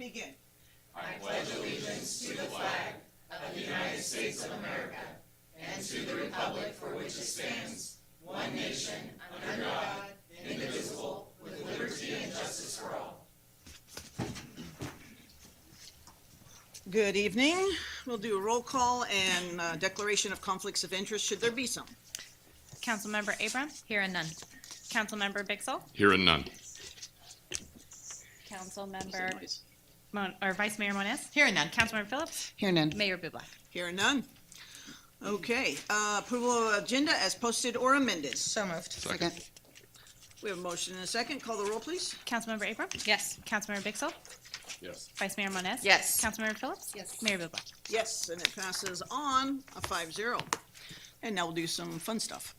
begin. I pledge allegiance to the flag of the United States of America and to the republic for which it stands, one nation, under God, indivisible, with liberty and justice for all. Good evening. We'll do a roll call and declaration of conflicts of interest, should there be some. Councilmember Abram? Here and none. Councilmember Bixel? Here and none. Councilmember Vice Mayor Moniz? Here and none. Councilmember Phillips? Here and none. Mayor Bublak. Here and none. Okay, approval of agenda as posted or amended. So moved. Second. We have a motion and a second. Call the roll, please. Councilmember Abram? Yes. Councilmember Bixel? Yes. Vice Mayor Moniz? Yes. Councilmember Phillips? Yes. Mayor Bublak. Yes, and it passes on a 5-0. And now we'll do some fun stuff.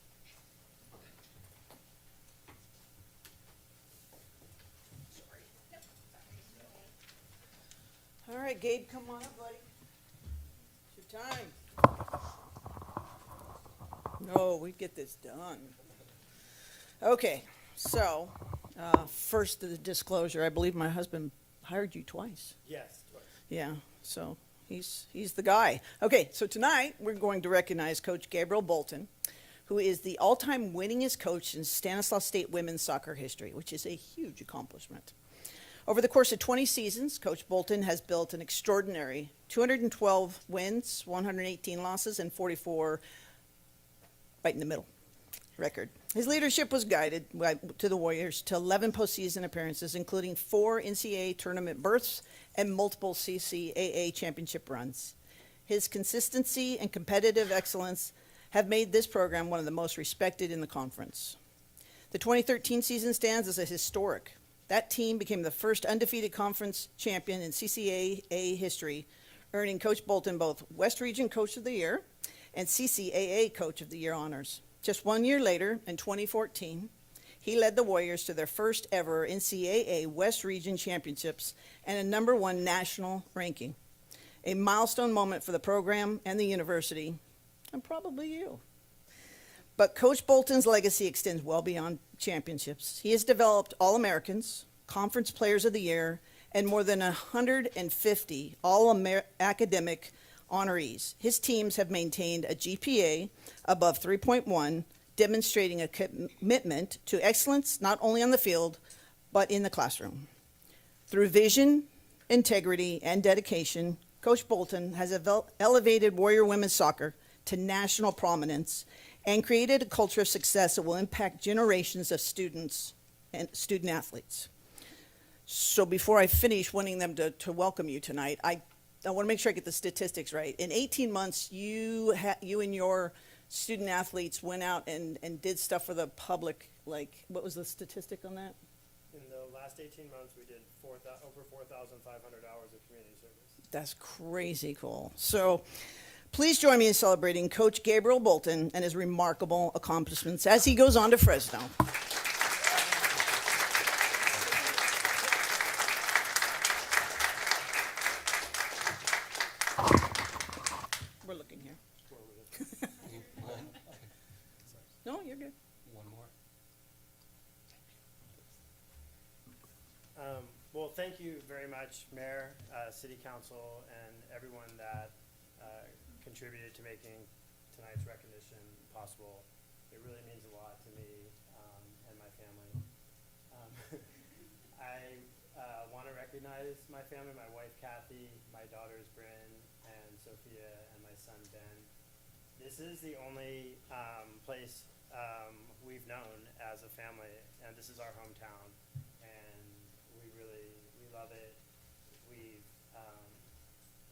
All right, Gabe, come on up, buddy. It's your time. No, we get this done. Okay, so first the disclosure. I believe my husband hired you twice. Yes, twice. Yeah, so he's the guy. Okay, so tonight we're going to recognize Coach Gabriel Bolton, who is the all-time winningest coach in Stanislaus State women's soccer history, which is a huge accomplishment. Over the course of 20 seasons, Coach Bolton has built an extraordinary 212 wins, 118 losses, and 44 right in the middle record. His leadership was guided to the Warriors to 11 postseason appearances, including 4 NCAA tournament berths and multiple CCAA championship runs. His consistency and competitive excellence have made this program one of the most respected in the conference. The 2013 season stands as a historic. That team became the first undefeated conference champion in CCAA history, earning Coach Bolton both West Region Coach of the Year and CCAA Coach of the Year honors. Just 1 year later, in 2014, he led the Warriors to their first ever NCAA West Region Championships and a #1 national ranking. A milestone moment for the program and the university, and probably you. But Coach Bolton's legacy extends well beyond championships. He has developed All-Americans, Conference Players of the Year, and more than 150 all-academic honorees. His teams have maintained a GPA above 3.1, demonstrating a commitment to excellence not only on the field, but in the classroom. Through vision, integrity, and dedication, Coach Bolton has elevated Warrior women's soccer to national prominence and created a culture of success that will impact generations of students and student athletes. So before I finish wanting them to welcome you tonight, I want to make sure I get the statistics right. In 18 months, you and your student athletes went out and did stuff for the public. Like, what was the statistic on that? In the last 18 months, we did over 4,500 hours of community service. That's crazy cool. So please join me in celebrating Coach Gabriel Bolton and his remarkable accomplishments as he goes on to Fresno. We're looking here. No, you're good. One more. Well, thank you very much, Mayor, City Council, and everyone that contributed to making tonight's recognition possible. It really means a lot to me and my family. I want to recognize my family, my wife Kathy, my daughters Bryn and Sophia, and my son Ben. This is the only place we've known as a family, and this is our hometown, and we love it. We've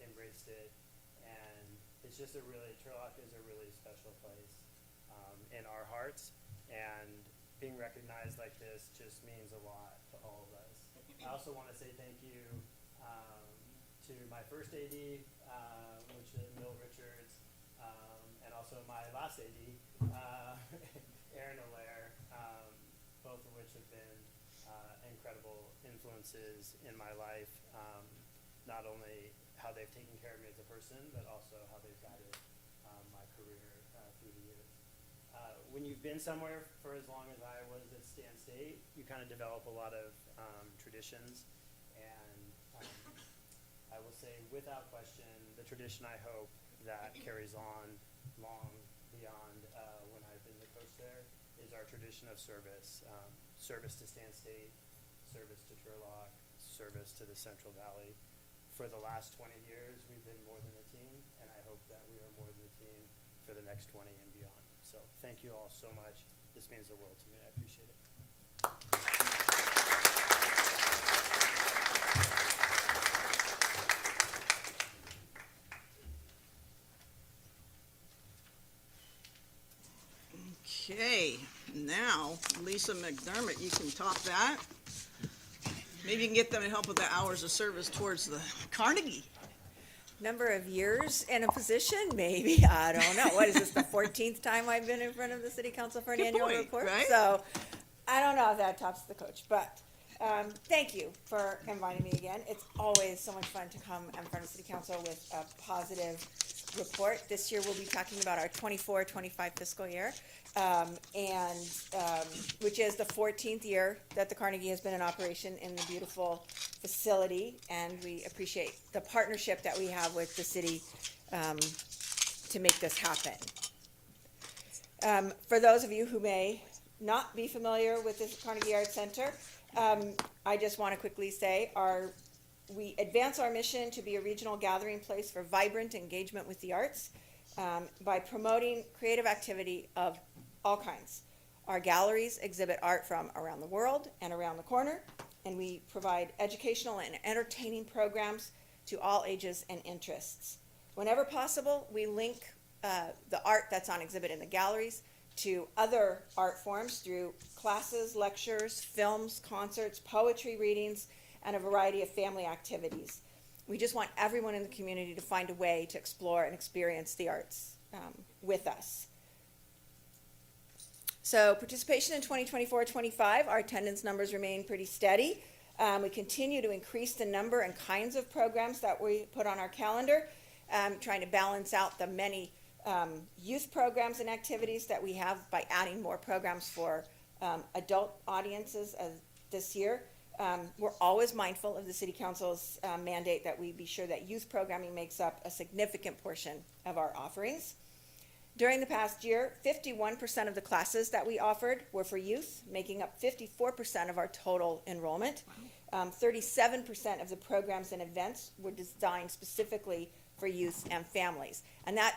embraced it, and it's just Turlock is a really special place in our hearts, and being recognized like this just means a lot to all of us. I also want to say thank you to my first AD, which is Mill Richards, and also my last AD, Aaron Allaire, both of which have been incredible influences in my life, not only how they've taken care of me as a person, but also how they've guided my career through the years. When you've been somewhere for as long as I was at Stan State, you kind of develop a lot of traditions, and without question, the tradition I hope that carries on long beyond when I've been the coach there is our tradition of service. Service to Stan State, service to Turlock, service to the Central Valley. For the last 20 years, we've been more than a team, and I hope that we are more than a team for the next 20 and beyond. So thank you all so much. This means the world to me. I appreciate it. Okay, now, Lisa McDermott, you can top that. Maybe you can get them to help with the hours of service towards the Carnegie. Number of years in a position, maybe, I don't know. What is this, the 14th time I've been in front of the city council for an Good annual point, report? right? So, I don't know if that tops the coach, but thank you for inviting me again. It's always so much fun to come in front of city council with a positive report. This year we'll be talking about our 24-25 fiscal year, which is the 14th year that the Carnegie has been in operation in the beautiful facility, and we appreciate the partnership that we have with the city to make this happen. For those of you who may not be familiar with the Carnegie Arts Center, I just want to quickly say we advance our mission to be a regional gathering place for vibrant engagement with the arts by promoting creative activity of all kinds. Our galleries exhibit art from around the world and around the corner, and we provide educational and entertaining programs to all ages and interests. Whenever possible, we link the art that's on exhibit in the galleries to other art forms through classes, lectures, films, concerts, poetry readings, and a variety of family activities. We just want everyone in the community to find a way to explore and experience the arts with us. So participation in 2024-25, our attendance numbers remain pretty steady. We continue to increase the number and kinds of programs that we put on our calendar, trying to balance out the many youth programs and activities that we have by adding more programs for adult audiences this year. We're always mindful of the City Council's mandate that we be sure that youth programming makes up a significant portion of our offerings. During the past year, 51% of the classes that we offered were for youth, making up 54% of our total enrollment. 37% of the programs and events were designed specifically for youth and families. And that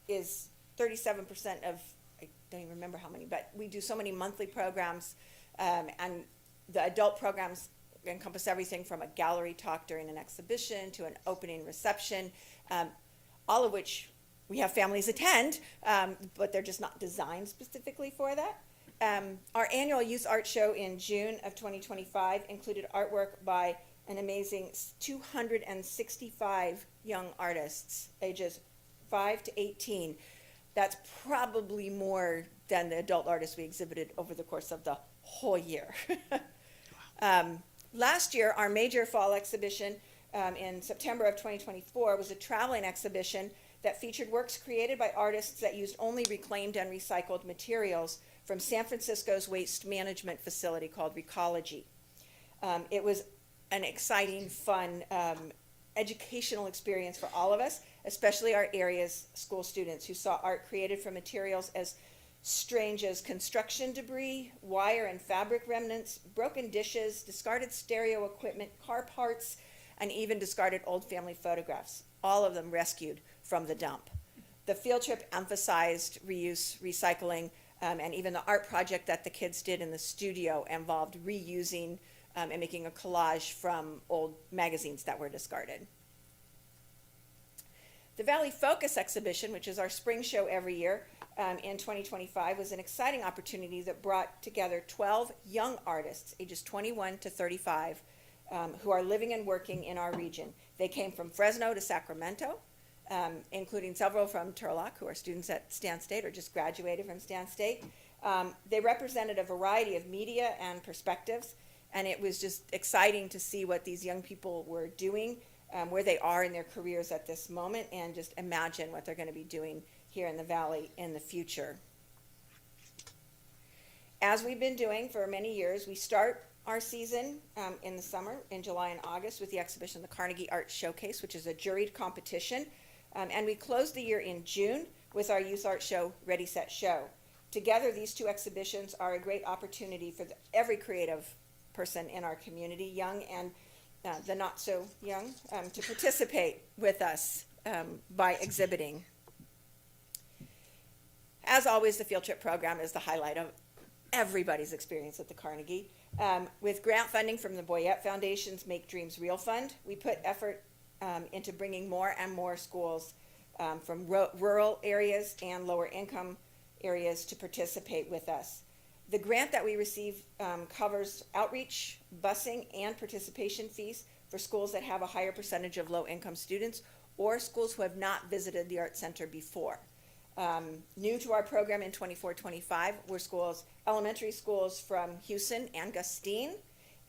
is 37% of, I don't even remember how many, but we do so many monthly programs, and the adult programs encompass everything from a gallery talk during an exhibition to an opening reception, all of which we have families attend, but they're just not designed specifically for that. Our annual youth art show in June of 2025 included artwork by an amazing 265 young artists, ages 5 to 18. That's probably more than the adult artists we exhibited over the course of the whole year. Last year, our major fall exhibition in September of 2024 was a traveling exhibition that featured works created by artists that used only reclaimed and recycled materials from San Francisco's waste management facility called Recology. It was an exciting, fun, educational experience for all of us, especially our area's school students who saw art created from materials as strange as construction debris, wire and fabric remnants, broken dishes, discarded stereo equipment, car parts, and even discarded old family photographs, all of them rescued from the dump. The field trip emphasized reuse, recycling, and even the art project that the kids did in the studio involved reusing and making a collage from old magazines that were discarded. The Valley Focus exhibition, which is our spring show every year in 2025, was an exciting opportunity that brought together 12 young artists, ages 21 to 35, who are living and working in our region. They came from Fresno to Sacramento, including several from Turlock, who are students at Stan State or just graduated from Stan State. They represented a variety of media and perspectives, and it was just exciting to see what these young people were doing, where they are in their careers at this moment, and just imagine what they're going to be doing here in the Valley in the future. As we've been doing for many years, we start our season in the summer, in July and August, with the exhibition, the Carnegie Art Showcase, which is a juried competition. And we closed the year in June with our youth art show, Ready, Set, Show. Together, these two exhibitions are a great opportunity for every creative person in our community, young and the not so young, to participate with us by exhibiting. As always, the field trip program is the highlight of everybody's experience at the Carnegie. With grant funding from the Boyette Foundation's Make Dreams Real Fund, we put effort into bringing more and more schools from rural areas and lower income areas to participate with us. The grant that we receive covers outreach, busing, and participation fees for schools that have a higher percentage of low-income students or schools who have not visited the Art Center before. New to our program in 24-25 were elementary schools from Houston and Gustine,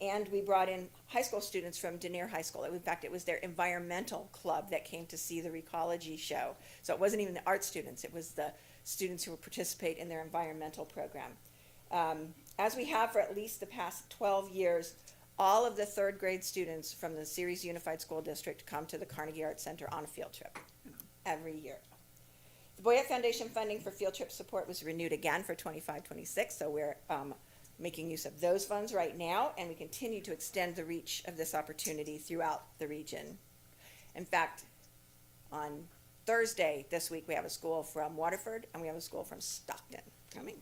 and we brought in high school students from Denier High School. In fact, it was their environmental club that came to see the Recology show. So it wasn't even the art students, it was the students who would participate in their environmental program. As we have for at least the past 12 years, all of the third grade students from the Ceres Unified School District come to the Carnegie Art Center on a field trip every year. The Boyette Foundation funding for field trip support was renewed again for 25-26, so we're making use of those funds right now, and we continue to extend the reach of this opportunity throughout the region. In fact, on Thursday this week, we have a school from Waterford and we have a school from Stockton coming.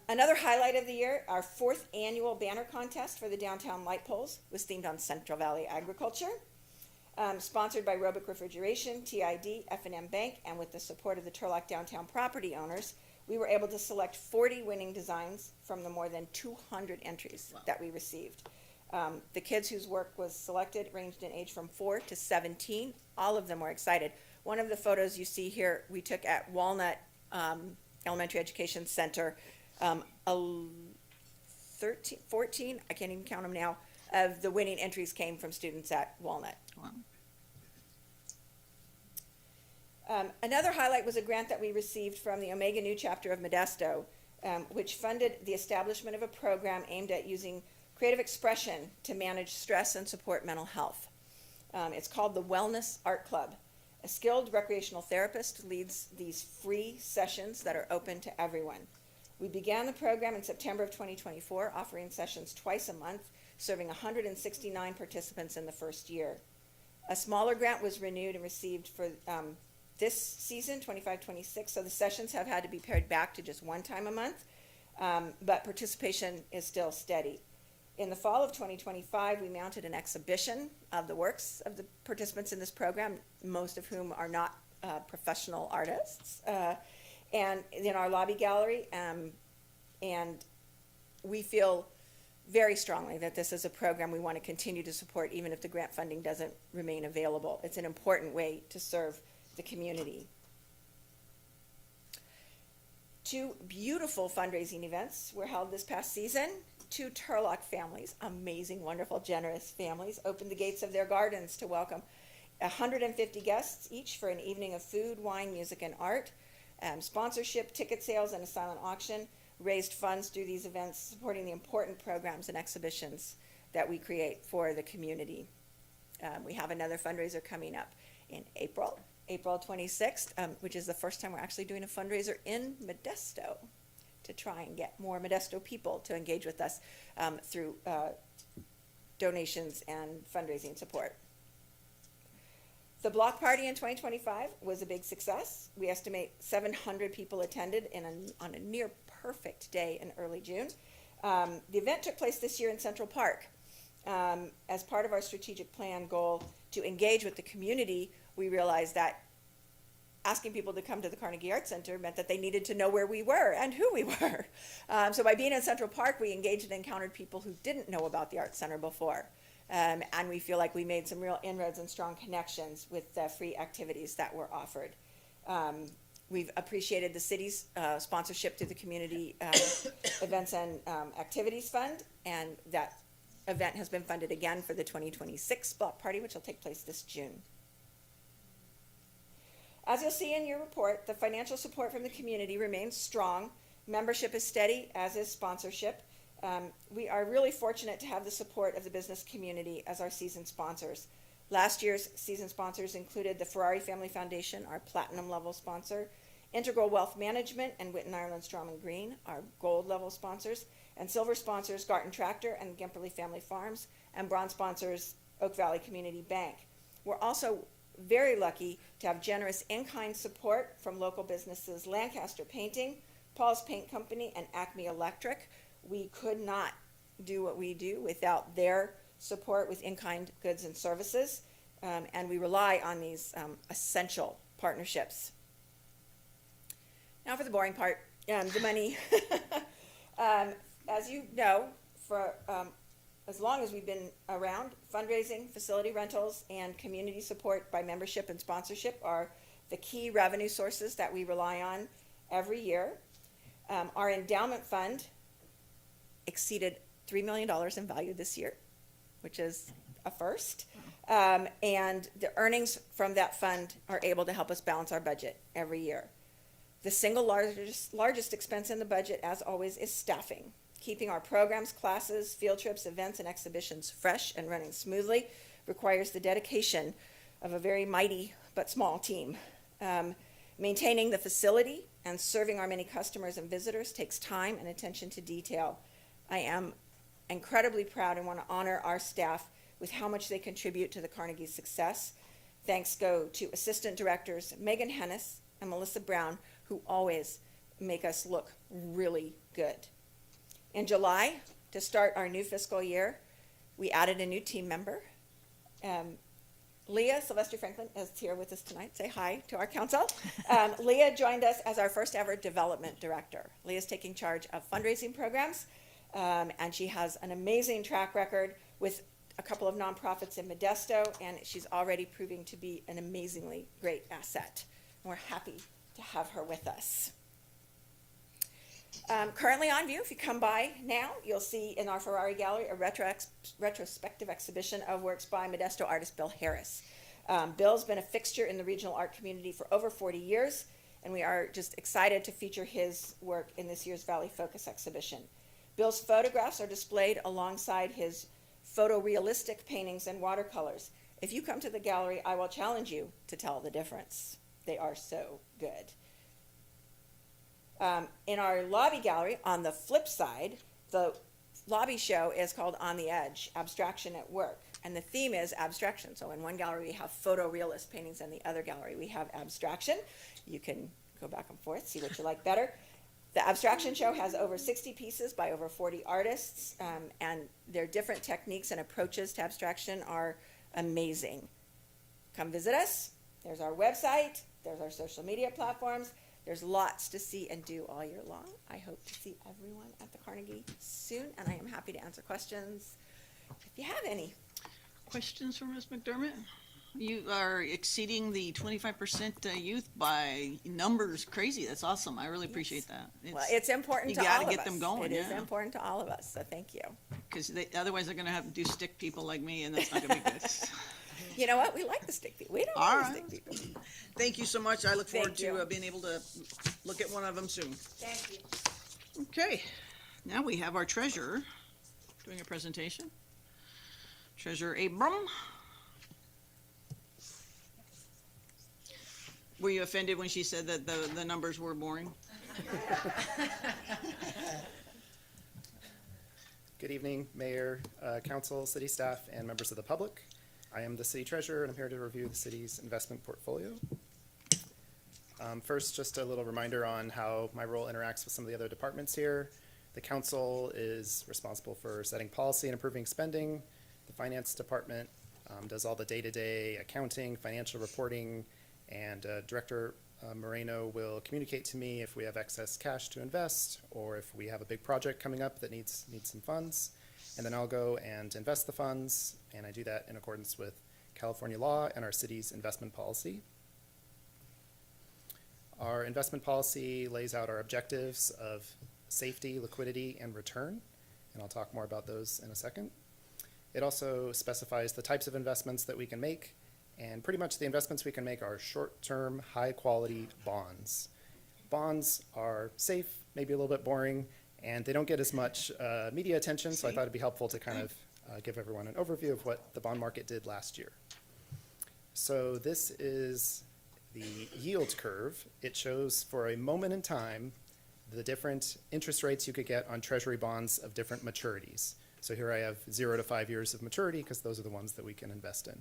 Another highlight of the year, our 4th annual banner contest for the downtown light poles was themed on Central Valley agriculture. Sponsored by Roebuck Refrigeration, TID, F&M Bank, and with the support of the Turlock downtown property owners, we were able to select 40 winning designs from the more than 200 entries that we received. The kids whose work was selected ranged in age from 4 to 17. All of them were excited. One of the photos you see here we took at Walnut Elementary Education Center, 14, I can't even count them now, of the winning entries came from students at Walnut. Wow. Another highlight was a grant that we received from the Omega Nu chapter of Modesto, which funded the establishment of a program aimed at using creative expression to manage stress and support mental health. It's called the Wellness Art Club. A skilled recreational therapist leads these free sessions that are open to everyone. We began the program in September of 2024, offering sessions twice a month, serving 169 participants in the first year. A smaller grant was renewed and received for this season, 25-26, so the sessions have had to be pared back to just one time a month, but participation is still steady. In the fall of 2025, we mounted an exhibition of the works of the participants in this program, most of whom are not professional artists, and in our lobby gallery, and we feel very strongly that this is a program we want to continue to support even if the grant funding doesn't remain available. It's an important way to serve the community. 2 beautiful fundraising events were held this past season. 2 Turlock families, amazing, wonderful, generous families, opened the gates of their gardens to welcome 150 guests each for an evening of food, wine, music, and art. Sponsorship, ticket sales, and a silent auction raised funds through these events, supporting the important programs and exhibitions that we create for the community. We have another fundraiser coming up in April 26th, which is the first time we're actually doing a fundraiser in Modesto to try and get more Modesto people to engage with us through donations and fundraising support. The block party in 2025 was a big success. We estimate 700 people attended on a near perfect day in early June. The event took place this year in Central Park. As part of our strategic plan goal to engage with the community, we realized that asking people to come to the Carnegie Art Center meant that they needed to know where we were and who we were. So by being in Central Park, we engaged and encountered people who didn't know about the Art Center before. And we feel like we made some real inroads and strong connections with the free activities that were offered. We've appreciated the city's sponsorship through the Community Events and Activities Fund, and that event has been funded again for the 2026 block party, which will take place this June. As you'll see in your report, the financial support from the community remains strong Membership is steady, as is sponsorship. We are really fortunate to have the support of the business community as our season sponsors. Last year's season sponsors included the Ferrari Family Foundation, our platinum level sponsor, Integral Wealth Management and Witten Ireland Strom and Green, our gold level sponsors, and silver sponsors Garton Tractor and Gimperley Family Farms, and bronze sponsors Oak Valley Community Bank. We're also very lucky to have generous in-kind support from local businesses Lancaster Painting, Paul's Paint Company, and Acme Electric. We could not do what we do without their support with in-kind goods and services, and we rely on these essential partnerships. Now for the boring part, the money. As you know, for as long as we've been around, fundraising, facility rentals, and community support by membership and sponsorship are the key revenue sources that we rely on every year. Our endowment fund exceeded $3 million in value this year, which is a first. And the earnings from that fund are able to help us balance our budget every year. The single largest expense in the budget, as always, is staffing. Keeping our programs, classes, field trips, events, and exhibitions fresh and running smoothly requires the dedication of a very mighty but small team. Maintaining the facility and serving our many customers and visitors takes time and attention to detail. I am incredibly proud and want to honor our staff with how much they contribute to the Carnegie's success. Thanks go to Assistant Directors Megan Hennis and Melissa Brown, who always make us look really good. In July, to start our new fiscal year, we added a new team member. Leah Sylvester Franklin is here with us tonight. Say hi to our council. Leah joined us as our first ever development director. Leah's taking charge of fundraising programs, and she has an amazing track record with a couple of nonprofits in Modesto, and she's already proving to be an amazingly great asset. And we're happy to have her with us. Currently on view, if you come by now, you'll see in our Ferrari Gallery a retrospective exhibition of works by Modesto artist Bill Harris. Bill's been a fixture in the regional art community for over 40 years, and we are just excited to feature his work in this year's Valley Focus exhibition. Bill's photographs are displayed alongside his photorealistic paintings and watercolors. If you come to the gallery, I will challenge you to tell the difference. They are so good. In our lobby gallery, on the flip side, the lobby show is called On the Edge, Abstraction at Work. And the theme is abstraction. So in one gallery, we have photorealist paintings, and the other gallery, we have abstraction. You can go back and forth, see what you like better. The abstraction show has over 60 pieces by over 40 artists, and their different techniques and approaches to abstraction are amazing. Come visit us. There's our website. There's our social media platforms. There's lots to see and do all year long. I hope to see everyone at the Carnegie soon, and I am happy to answer questions if you have any. Questions for Ms. McDermott? You are exceeding the 25% youth by numbers crazy. That's awesome. I really appreciate that. Well, it's important to all of us. You gotta get them going, It is yeah. important to all of us, so thank you. Because otherwise they're gonna have to do stick people like me, and that's not gonna be good. You know what? We like the stick people. We don't All like the right. stick people. Thank you so much. I look forward Thank you. to being able to look at one of them soon. Thank you. Okay, now we have our treasurer doing a presentation. Treasurer Abram. Were you offended when she said that the numbers were boring? Good evening, Mayor, Council, City staff, and members of the public. I am the City Treasurer, and I'm here to review the city's investment portfolio. First, just a little reminder on how my role interacts with some of the other departments here. The Council is responsible for setting policy and approving spending. The Finance Department does all the day-to-day accounting, financial reporting, and Director Moreno will communicate to me if we have excess cash to invest or if we have a big project coming up that needs some funds. And then I'll go and invest the funds, and I do that in accordance with California law and our city's investment policy. Our investment policy lays out our objectives of safety, liquidity, and return, and I'll talk more about those in a second. It also specifies the types of investments that we can make, and pretty much the investments we can make are short-term, high-quality bonds. bonds are safe, maybe a little bit boring, and they don't get as much media attention, so I thought it'd be helpful to kind of give everyone an overview of what the bond market did last year. So this is the yield curve. It shows for a moment in time the different interest rates you could get on treasury bonds of different maturities. So here I have 0 to 5 years of maturity because those are the ones that we can invest in.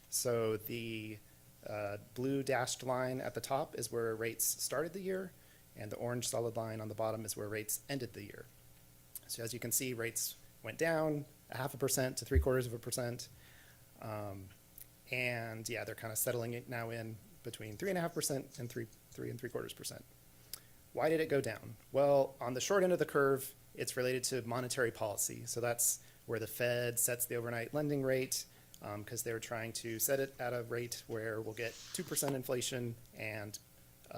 So the blue dashed line at the top is where rates started the year, and the orange solid line on the bottom is where rates ended the year. So as you can see, rates went down 0.5% to 0.75%. And yeah, they're kind of settling it now in between 3.5% and 3.75%. Why did it go down? Well, on the short end of the curve, it's related to monetary policy. So that's where the Fed sets the overnight lending rate, because they're trying to set it at a rate where we'll get 2% inflation and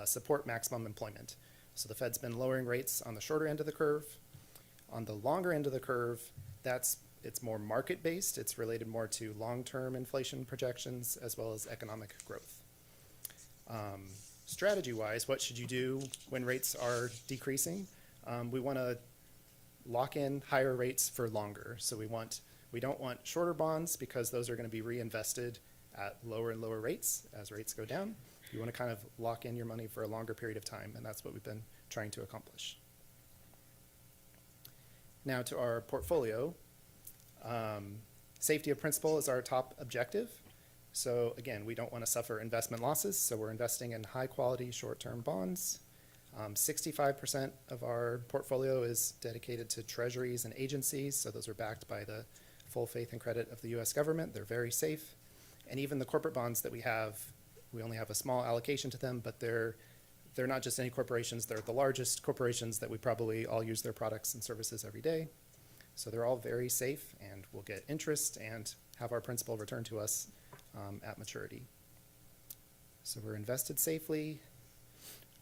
support maximum employment. So the Fed's been lowering rates on the shorter end of the curve. On the longer end of the curve, it's more market-based. It's related more to long-term inflation projections as well as economic growth. Strategy-wise, what should you do when rates are decreasing? We want to lock in higher rates for longer. So we don't want shorter bonds because those are going to be reinvested at lower and lower rates as rates go down. You want to kind of lock in your money for a longer period of time, and that's what we've been trying to accomplish. Now to our portfolio. Safety of principal is our top objective. So again, we don't want to suffer investment losses, so we're investing in high quality short-term bonds. 65% of our portfolio is dedicated to treasuries and agencies, so those are backed by the full faith and credit of the US government. They're very safe. And even the corporate bonds that we have, we only have a small allocation to them, but they're not just any corporations, they're the largest corporations that we probably all use their products and services every day. So they're all very safe, and we'll get interest and have our principal returned to us at maturity. So we're invested safely.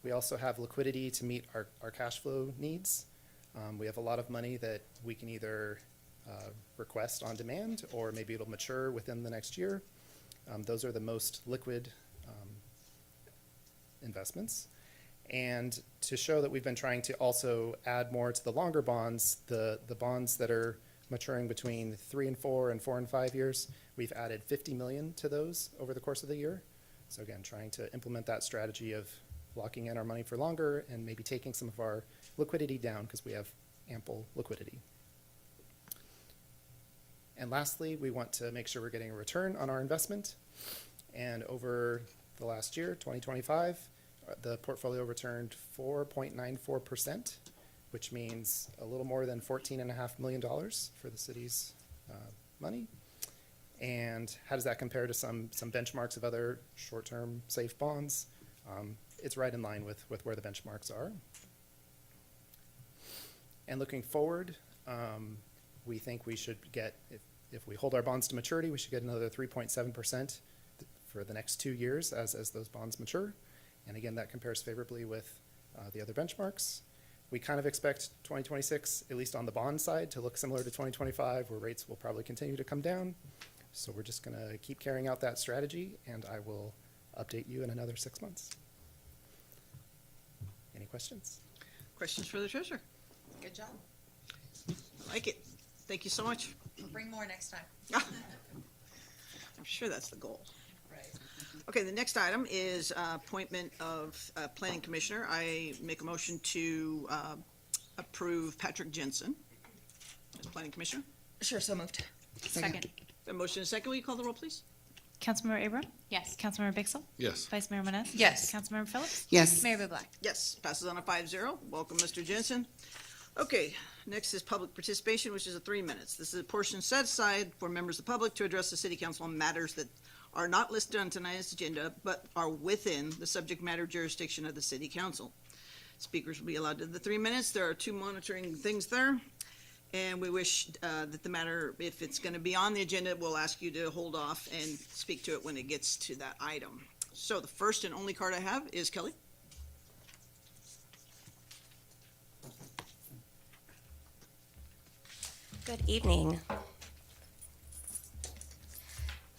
We also have liquidity to meet our cash flow needs. We have a lot of money that we can either request on demand, or maybe it'll mature within the next year. Those are the most liquid investments. And to show that we've been trying to also add more to the longer bonds, the bonds that are maturing between 3 and 4 and 4 and 5 years, we've added $50 million to those over the course of the year. So again, trying to implement that strategy of locking in our money for longer and maybe taking some of our liquidity down because we have ample liquidity. And lastly, we want to make sure we're getting a return on our investment. And over the last year, 2025, the portfolio returned 4.94%, which means a little more than $14.5 million for the city's money. And how does that compare to some benchmarks of other short-term safe bonds? It's right in line with where the benchmarks are. And looking forward, we think we should get, if we hold our bonds to maturity, we should get another 3.7% for the next 2 years as those bonds mature. And again, that compares favorably with the other benchmarks. We kind of expect 2026, at least on the bond side, to look similar to 2025, where rates will probably continue to come down. So we're just going to keep carrying out that strategy, and I will update you in another 6 months. Any questions? Questions for the treasurer? Good job. I like it. Thank you so much. Bring more next time. I'm sure that's the goal. Right. Okay, the next item is appointment of planning commissioner. I make a motion to approve Patrick Jensen as planning commissioner. Sure, so moved. Second. A motion and a second. Will you call the roll, please? Councilmember Abram? Yes. Councilmember Bixel? Yes. Vice Mayor Moniz? Yes. Councilmember Phillips? Yes. Mayor Bublak? Yes, passes on a 5-0. Welcome, Mr. Jensen. Okay, next is public participation, which is 3 minutes. This is a portion set aside for members of the public to address the city council on matters that are not listed on tonight's agenda, but are within the subject matter jurisdiction of the city council. Speakers will be allowed to the 3 minutes. There are 2 monitoring things there. And we wish that the matter, if it's going to be on the agenda, we'll ask you to hold off and speak to it when it gets to that item. So the first and only card I have is Kelly. Good evening.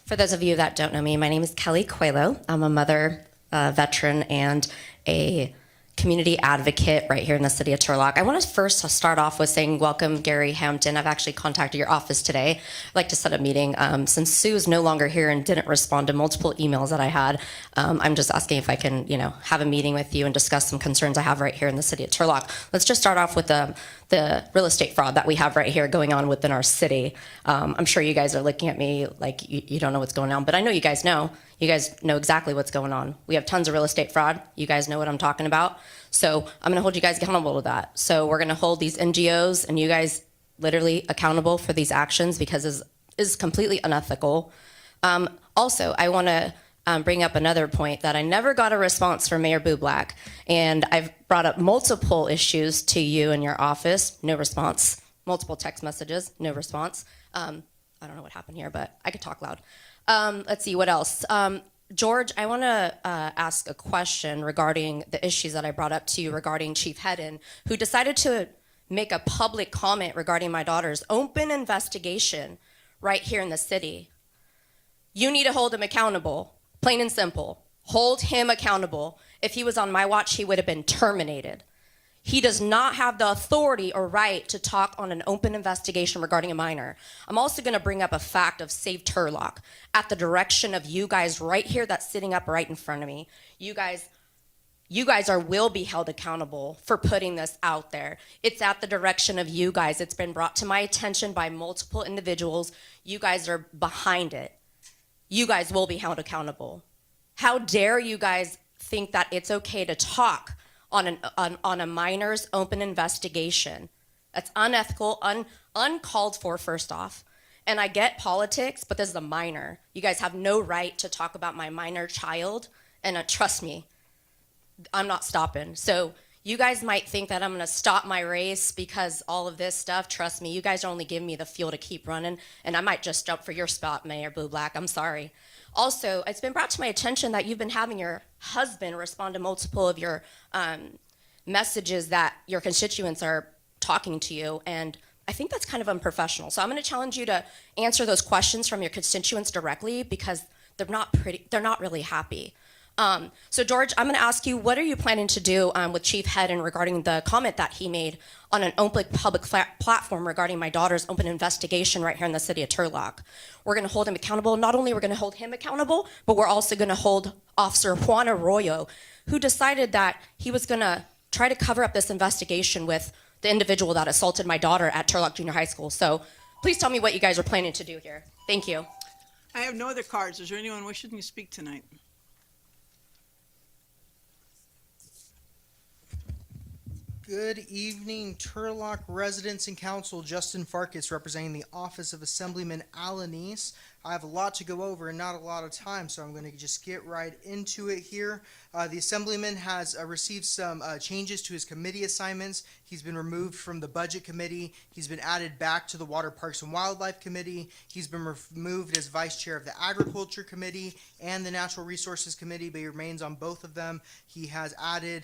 For those of you that don't know me, my name is Kelly Coelho. I'm a mother, veteran, and a community advocate right here in the city of Turlock. I want to first start off with saying welcome, Gary Hampton. I've actually contacted your office today. I'd like to set a meeting. Since Sue is no longer here and didn't respond to multiple emails that I had, I'm just asking if I can, have a meeting with you and discuss some concerns I have right here in the city of Turlock. Let's just start off with the real estate fraud that we have right here going on within our city. I'm sure you guys are looking at me like you don't know what's going on, but I know you guys know. You guys know exactly what's going on. We have tons of real estate fraud. You guys know what I'm talking about. So I'm going to hold you guys accountable to that. So we're going to hold these NGOs and you guys literally accountable for these actions because it is completely unethical. Also, I want to bring up another point that I never got a response from Mayor Bublak. And I've brought up multiple issues to you in your office, no response. Multiple text messages, no response. I don't know what happened here, but I could talk loud. Let's see, what else? George, I want to ask a question regarding the issues that I brought up to you regarding Chief Hedden, who decided to make a public comment regarding my daughter's open investigation right here in the city. You need to hold him accountable, plain and simple. Hold him accountable. If he was on my watch, he would have been terminated. He does not have the authority or right to talk on an open investigation regarding a minor. I'm also going to bring up a fact of Save Turlock at the direction of you guys right here that's sitting up right in front of me. You guys will be held accountable for putting this out there. It's at the direction of you guys. It's been brought to my attention by multiple individuals. You guys are behind it. You guys will be held accountable. How dare you guys think that it's okay to talk on a minor's open investigation? That's unethical, uncalled for, first off. And I get politics, but this is a minor. You guys have no right to talk about my minor child. And trust me, I'm not stopping. So you guys might think that I'm going to stop my race because all of this stuff. Trust me, you guys are only giving me the fuel to keep running. And I might just jump for your spot, Mayor Bublak. I'm sorry. Also, it's been brought to my attention that you've been having your husband respond to multiple of your messages that your constituents are talking to you, and I think that's kind of unprofessional. So I'm going to challenge you to answer those questions from your constituents directly because they're not really happy. So George, I'm going to ask you, what are you planning to do with Chief Hedden regarding the comment that he made on an open public platform regarding my daughter's open investigation right here in the city of Turlock? We're going to hold him accountable. Not only we're going to hold him accountable, but we're also going to hold Officer Juan Arroyo, who decided that he was going to try to cover up this investigation with the individual that assaulted my daughter at Turlock Junior High School. So please tell me what you guys are planning to do here. Thank you. I have no other cards. Is there anyone wishing to speak tonight? Good evening, Turlock residents and council. Justin Farkas representing the office of Assemblyman Alanis. I have a lot to go over and not a lot of time, so I'm going to just get right into it here. The Assemblyman has received some changes to his committee assignments. He's been removed from the Budget Committee. He's been added back to the Water, Parks, and Wildlife Committee. He's been removed as Vice Chair of the Agriculture Committee and the Natural Resources Committee, but he remains on both of them. He has added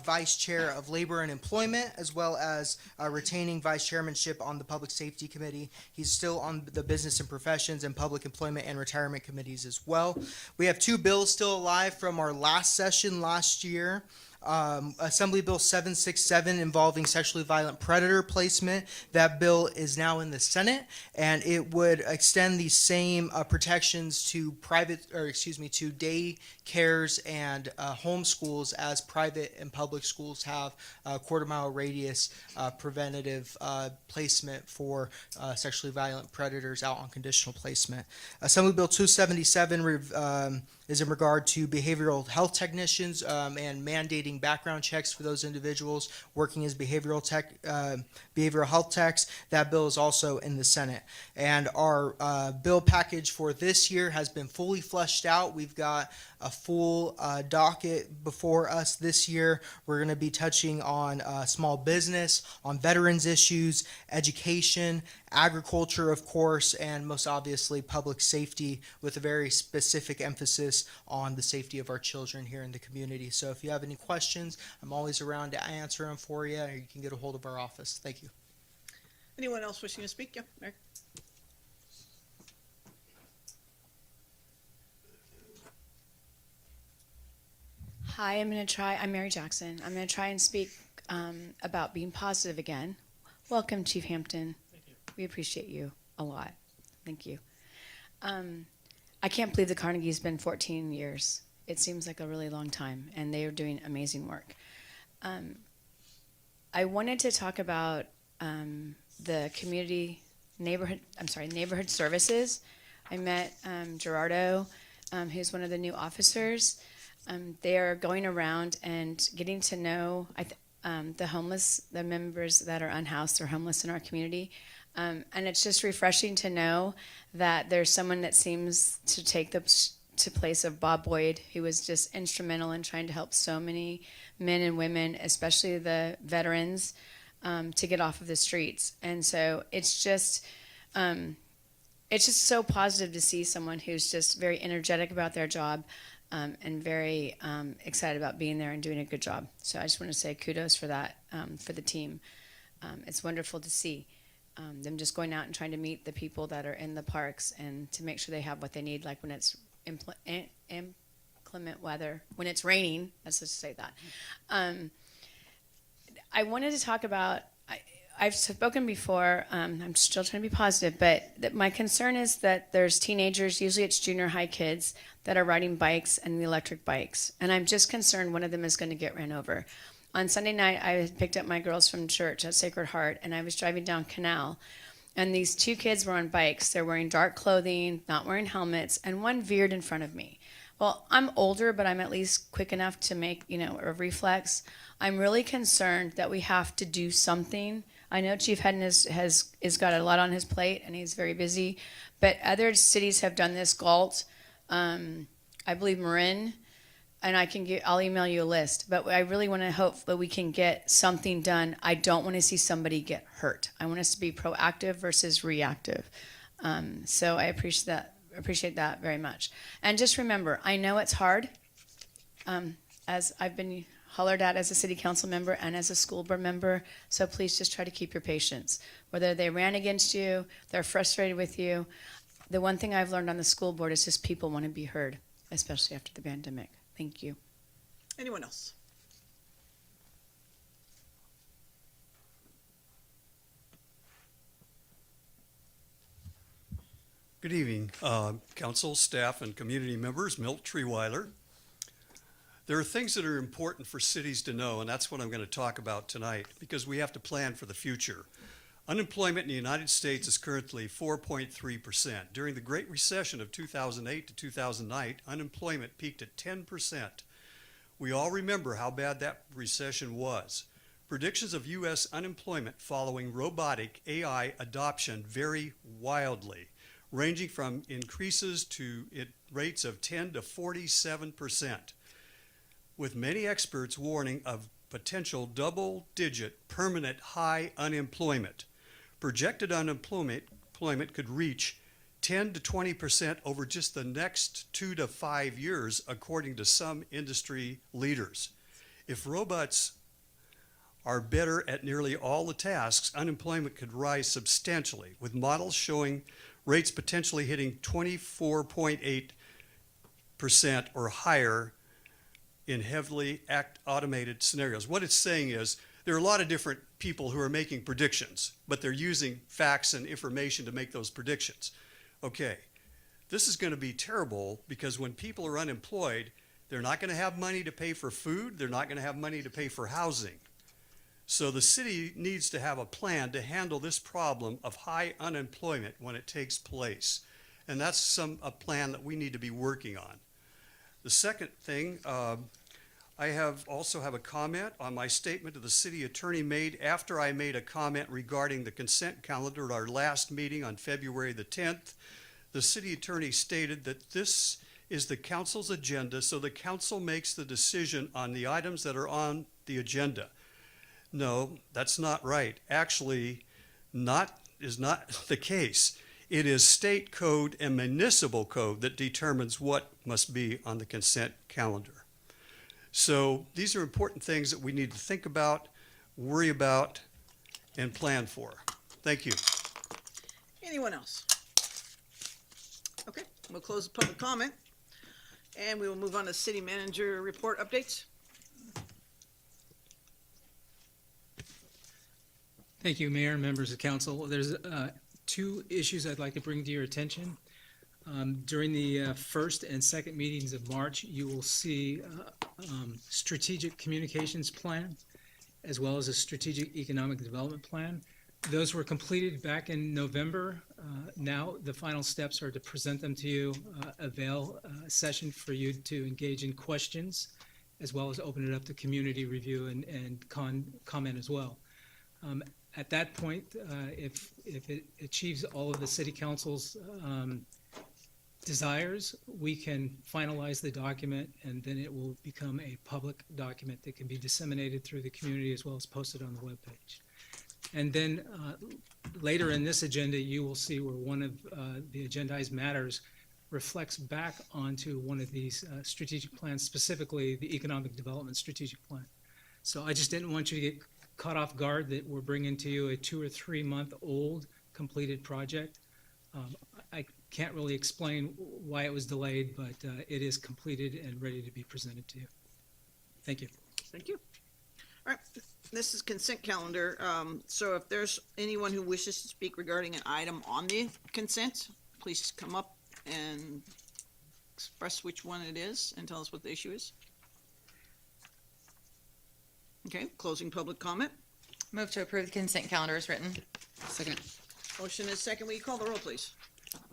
Vice Chair of Labor and Employment, as well as retaining Vice Chairmanship on the Public Safety Committee. He's still on the Business and Professions and Public Employment and Retirement Committees as well. We have two bills still alive from our last session last year. Assembly Bill 767 involving sexually violent predator placement. That bill is now in the Senate, and it would extend the same protections to to day cares and home schools as private and public schools have quarter-mile radius preventative placement for sexually violent predators out on conditional placement. Assembly Bill 277 is in regard to behavioral health technicians and mandating background checks for those individuals working as behavioral health techs. That bill is also in the Senate. And our bill package for this year has been fully fleshed out. We've got a full docket before us this year. We're going to be touching on small business, on veterans issues, education, agriculture, of course, and most obviously public safety, with a very specific emphasis on the safety of our children here in the community. So if you have any questions, I'm always around to answer them for you, or you can get a hold of our office. Thank you. Anyone else wishing to speak? Yeah, Mary. Hi, I'm Mary Jackson. I'm going to try and speak about being positive again. Welcome, Chief Hampton. Thank you. We appreciate you a lot. Thank you. I can't believe the Carnegie's been 14 years. It seems like a really long time, and they are doing amazing work. I wanted to talk about the neighborhood services. I met Gerardo, who's one of the new officers. They are going around and getting to know the members that are unhoused or homeless in our community. And it's just refreshing to know that there's someone that seems to take the place of Bob Boyd, who was just instrumental in trying to help so many men and women, especially the veterans, to get off of the streets. And so it's just so positive to see someone who's just very energetic about their job, and very excited about being there and doing a good job. So I just want to say kudos for that, for the team. It's wonderful to see them just going out and trying to meet the people that are in the parks and to make sure they have what they need, like when it's inclement weather, when it's raining, let's just say that. I wanted to talk about, I've spoken before, I'm still trying to be positive, but my concern is that there's teenagers, usually it's junior high kids, that are riding bikes and the electric bikes. And I'm just concerned one of them is going to get ran over. On Sunday night, I picked up my girls from church at Sacred Heart, and I was driving down Canal. And these two kids were on bikes. They're wearing dark clothing, not wearing helmets, and one veered in front of me. Well, I'm older, but I'm at least quick enough to make, a reflex. I'm really concerned that we have to do something. I know Chief Hedden has got a lot on his plate, and he's very busy. But other cities have done this. Galt, I believe Marin, and I'll email you a list. But I really want to hope that we can get something done. I don't want to see somebody get hurt. I want us to be proactive versus reactive. So I appreciate that very much. And just remember, I know it's hard, as I've been hollered at as a city council member and as a school board member. So please just try to keep your patience. Whether they ran against you, they're frustrated with you. The one thing I've learned on the school board is just people want to be heard, especially after the pandemic. Thank you. Anyone else? Good evening, council, staff, and community members. Milt Treeweiler. There are things that are important for cities to know, and that's what I'm going to talk about tonight, because we have to plan for the future. Unemployment in the United States is currently 4.3%. During the Great Recession of 2008 to 2009, unemployment peaked at 10%. We all remember how bad that recession was. Predictions of U.S. unemployment following robotic AI adoption vary wildly, ranging from increases to rates of 10 to 47%, with many experts warning of potential double-digit permanent high unemployment. Projected unemployment could reach 10 to 20% over just the next 2 to 5 years, according to some industry leaders. If robots are better at nearly all the tasks, unemployment could rise substantially, with models showing rates potentially hitting 24.8% or higher in heavily automated scenarios. What it's saying is there are a lot of different people who are making predictions, but they're using facts and information to make those predictions. Okay, this is going to be terrible because when people are unemployed, they're not going to have money to pay for food, they're not going to have money to pay for housing. So the city needs to have a plan to handle this problem of high unemployment when it takes place. And that's a plan that we need to be working on. The second thing, I also have a comment on my statement that the city attorney made after I made a comment regarding the consent calendar at our last meeting on February the 10th. The city attorney stated that this is the council's agenda, so the council makes the decision on the items that are on the agenda. No, that's not right. Actually, is not the case. It is state code and municipal code that determines what must be on the consent calendar. So these are important things that we need to think about, worry about, and plan for. Thank you. Anyone else? Okay, we'll close the public comment, and we will move on to city manager report updates. Thank you, Mayor and members of council. There's two issues I'd like to bring to your attention. During the first and second meetings of March, you will see strategic communications plan as well as a strategic economic development plan. Those were completed back in November. Now the final steps are to present them to you, avail a session for you to engage in questions, as well as open it up to community review and comment as well. At that point, if it achieves all of the city council's desires, we can finalize the document, and then it will become a public document that can be disseminated through the community as well as posted on the webpage. And then later in this agenda, you will see where one of the agendized matters reflects back onto one of these strategic plans, specifically the Economic Development Strategic Plan. So I just didn't want you to get caught off guard that we're bringing to you a 2 or 3 month old completed project. I can't really explain why it was delayed, but it is completed and ready to be presented to you. Thank you. Thank you. All right, this is consent calendar. So if there's anyone who wishes to speak regarding an item on the consent, please come up and express which one it is and tell us what the issue is. Okay, closing public comment. Move to approve the consent calendar as written. Second. Motion is second. Will you call the roll, please?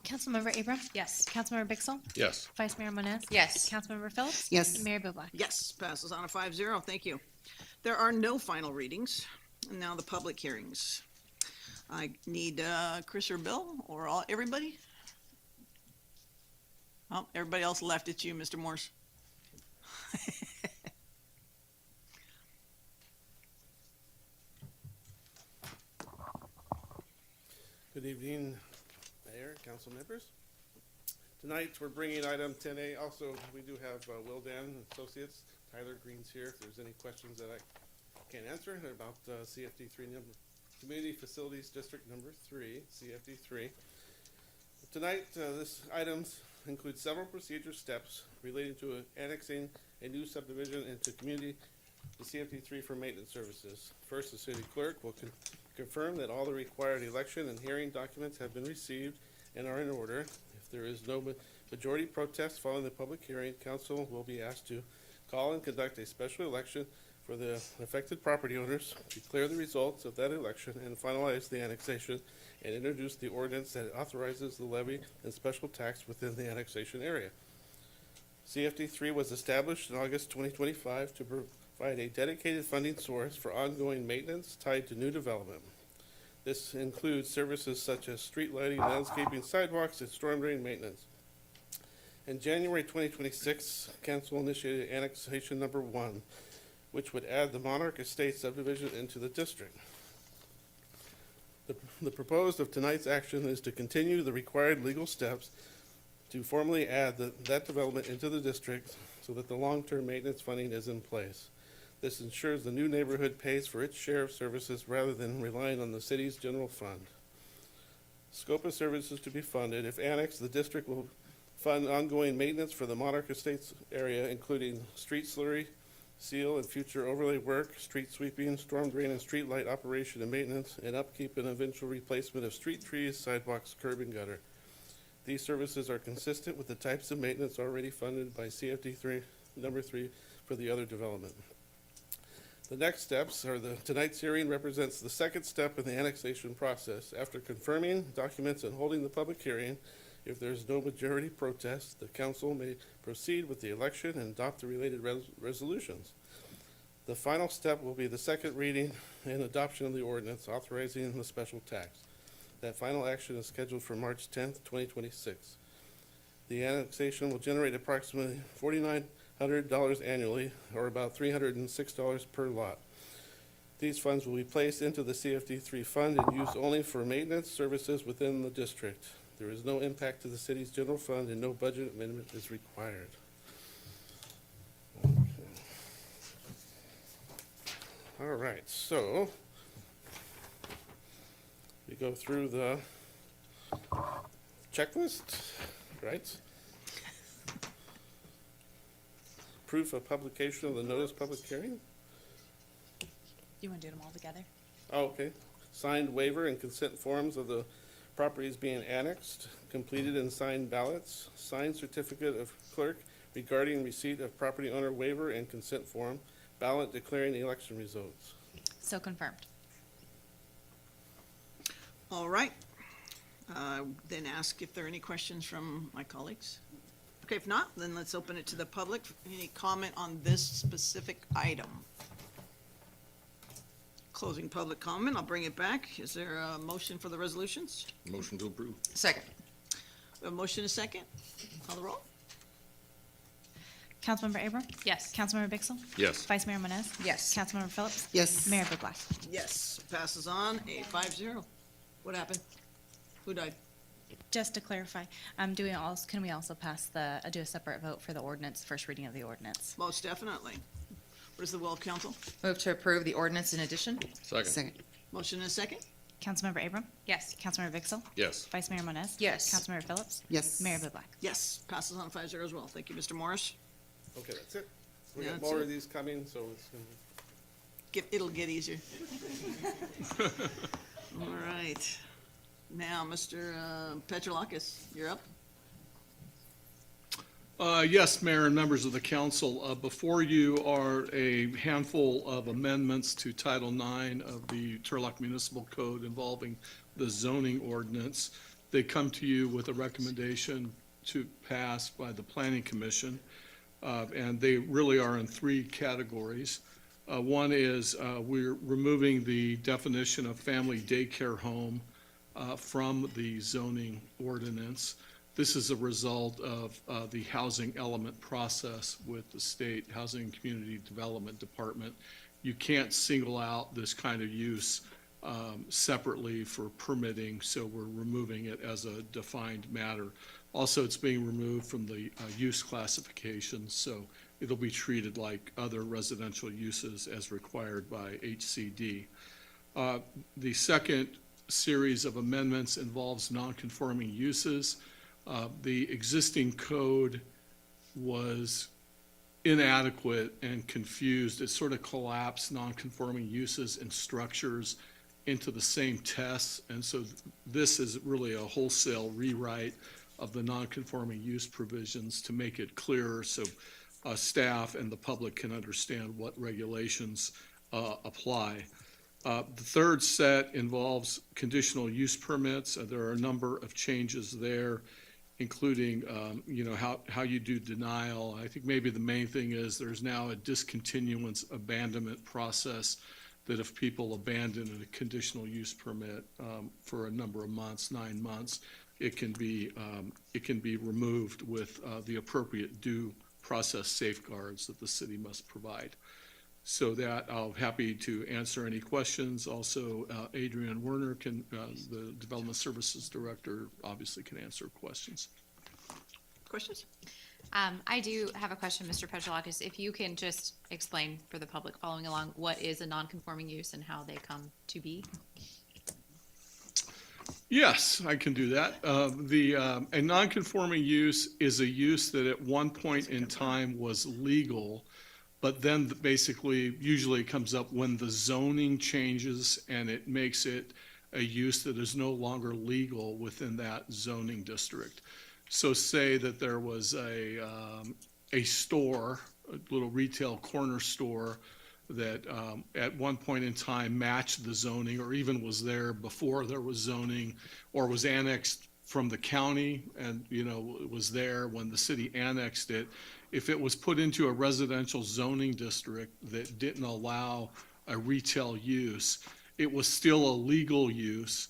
Councilmember Abram? Yes. Councilmember Bixel? Yes. Vice Mayor Moniz? Yes. Councilmember Phillips? Yes. And Mayor Bublak? Yes, passes on a 5-0. Thank you. There are no final readings. And now the public hearings. I need Chris or Bill or everybody? Oh, everybody else left. It's you, Mr. Morse. Good evening, Mayor, council members. Tonight, we're bringing item 10A. Also, we do have Will Dan and Associates. Tyler Green's here if there's any questions that I can't answer about CFD3 Community Facilities District number 3, CFD3. Tonight, this items include several procedure steps relating to annexing a new subdivision into community the CFD3 for maintenance services. First, the city clerk will confirm that all the required election and hearing documents have been received and are in order. If there is no majority protest following the public hearing, council will be asked to call and conduct a special election for the affected property owners, declare the results of that election, and finalize the annexation and introduce the ordinance that authorizes the levy and special tax within the annexation area. CFD3 was established in August 2025 to provide a dedicated funding source for ongoing maintenance tied to new development. This includes services such as street lighting, landscaping, sidewalks, and storm drain maintenance. In January 2026, council initiated annexation number 1, which would add the Monarch Estates subdivision into the district. The proposed of tonight's action is to continue the required legal steps to formally add that development into the district so that the long-term maintenance funding is in place. This ensures the new neighborhood pays for its share of services rather than relying on the city's general fund. Scope of services to be funded. If annexed, the district will fund ongoing maintenance for the Monarch Estates area, including street slurry, seal and future overlay work, street sweeping, storm drain and street light operation and maintenance, and upkeep and eventual replacement of street trees, sidewalks, curb and gutter. These services are consistent with the types of maintenance already funded by CFD3 number 3 for the other development. The next steps are tonight's hearing represents the second step in the annexation process. After confirming documents and holding the public hearing, if there is no majority protest, the council may proceed with the election and adopt the related resolutions. The final step will be the second reading and adoption of the ordinance authorizing the special tax. That final action is scheduled for March 10th, 2026. The annexation will generate approximately $4,900 annually, or about $306 per lot. These funds will be placed into the CFD3 fund and used only for maintenance services within the district. There is no impact to the city's general fund and no budget amendment is required. Okay. All right, so we go through the checklist, right? Proof of publication of the notice public hearing? You want to do them all together? Oh, okay. signed waiver and consent forms of the properties being annexed, completed and signed ballots, signed certificate of clerk regarding receipt of property owner waiver and consent form, ballot declaring the election results. So confirmed. All right. Then ask if there are any questions from my colleagues. Okay, if not, then let's open it to the public. Any comment on this specific item? Closing public comment. I'll bring it back. Is there a motion for the resolutions? Motion to approve. Second. We have a motion and a second. Call the roll. Councilmember Abram? Yes. Councilmember Bixel? Yes. Vice Mayor Moniz? Yes. Councilmember Phillips? Yes. Mayor Bublak? Yes, passes on 8-0. What happened? Who died? Just to clarify, can we also pass do a separate vote for the ordinance, first reading of the ordinance? Most definitely. What is the will of council? Move to approve the ordinance in addition. Second. Motion and a second? Councilmember Abram? Yes. Councilmember Bixel? Yes. Vice Mayor Moniz? Yes. Councilmember Phillips? Yes. Mayor Bublak? Yes, passes on 5-0 as well. Thank you, Mr. Morris. Okay, that's it. We Yeah, got that's more it. of these coming, so it's gonna It'll get easier. All right. Now, Mr. Petrolakis, you're up. Yes, Mayor and members of the council, before you are a handful of amendments to Title IX of the Turlock Municipal Code involving the zoning ordinance. They come to you with a recommendation to pass by the Planning Commission, and they really are in three categories. One is we're removing the definition of family daycare home from the zoning ordinance. This is a result of the housing element process with the State Housing and Community Development Department. You can't single out this kind of use separately for permitting, so we're removing it as a defined matter. Also, it's being removed from the use classification, so it'll be treated like other residential uses as required by HCD. The second series of amendments involves non-conforming uses. The existing code was inadequate and confused. It sort of collapsed non-conforming uses and structures into the same tests, and so this is really a wholesale rewrite of the non-conforming use provisions to make it clearer so staff and the public can understand what regulations apply. The third set involves conditional use permits. There are a number of changes there, including how you do denial. I think maybe the main thing is there's now a discontinuance abandonment process that if people abandon a conditional use permit for a number of months, 9 months, it can be removed with the appropriate due process safeguards that the city must provide. So that I'm happy to answer any questions. Also, Adrian Werner the Development Services Director, obviously can answer questions. Questions? I do have a question, Mr. Petrolakis. If you can just explain for the public following along, what is a non-conforming use and how they come to be? Yes, I can do that. A non-conforming use is a use that at one point in time was legal, but then basically usually comes up when the zoning changes and it makes it a use that is no longer legal within that zoning district. So say that there was a store, a little retail corner store that at one point in time matched the zoning or even was there before there was zoning or was annexed from the county and, was there when the city annexed it. If it was put into a residential zoning district that didn't allow a retail use, it was still a legal use,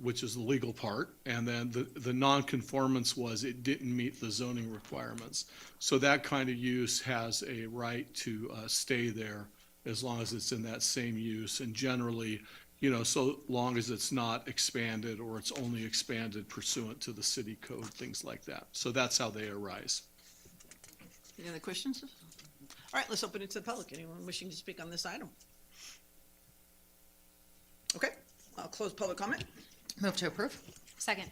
which is the legal part. And then the nonconformance was it didn't meet the zoning requirements. So that kind of use has a right to stay there as long as it's in that same use. And generally, so long as it's not expanded or it's only expanded pursuant to the city code, things like that. So that's how they arise. Any other questions? All right, let's open it to the public. Anyone wishing to speak on this item? Okay, I'll close public comment. Move to approve. Second.